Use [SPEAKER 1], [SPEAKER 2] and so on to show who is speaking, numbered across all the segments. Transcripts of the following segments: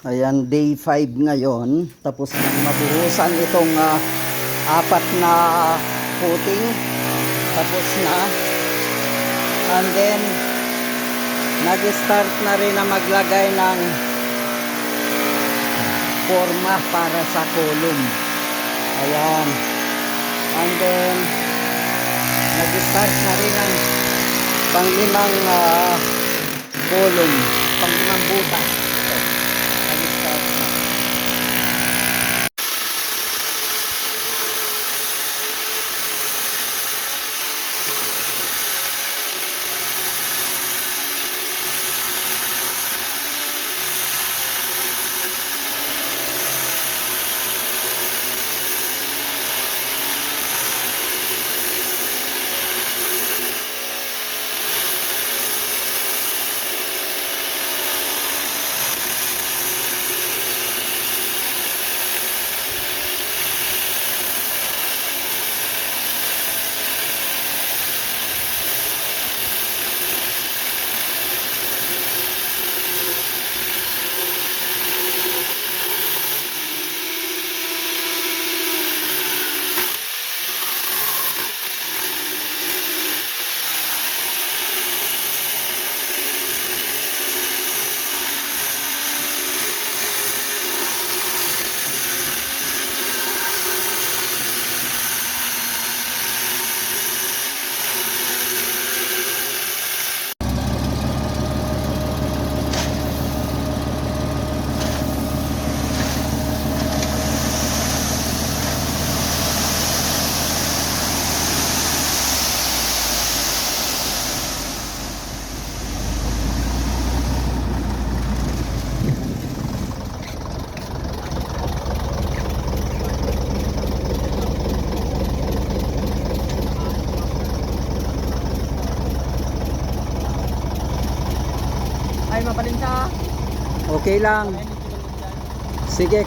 [SPEAKER 1] Ayan, day 5 ngayon. Tapos nang mabuhusan itong apat na footing. Tapos na. And then, nag-start na rin na maglagay ng forma para sa column. Ayan. And then, nag-start na rin ang panglimang column. Panglimang butas. Nag-start na.
[SPEAKER 2] Ay, mapalinta.
[SPEAKER 1] Okay lang. Sige.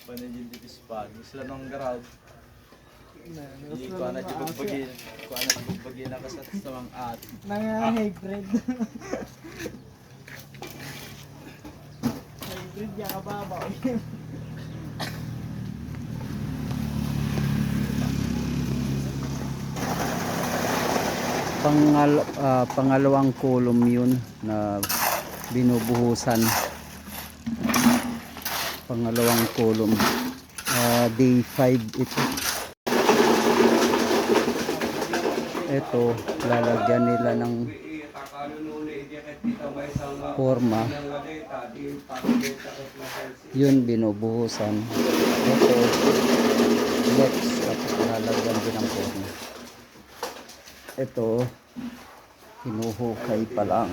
[SPEAKER 3] Panajin dito sa sila nang garag. Hindi ko na jubagbagi na kasat sa mga at.
[SPEAKER 2] Mga hybrid. Hybrid ya kababaw.
[SPEAKER 1] Pangalawang column yun na binubuhusan. Pangalawang column. Day 5 ito. Ito, lalagyan nila ng forma. Yun, binubuhusan. Ito, flex. Tapos lalagyan din ng forma. Ito, hinuhukay pa lang.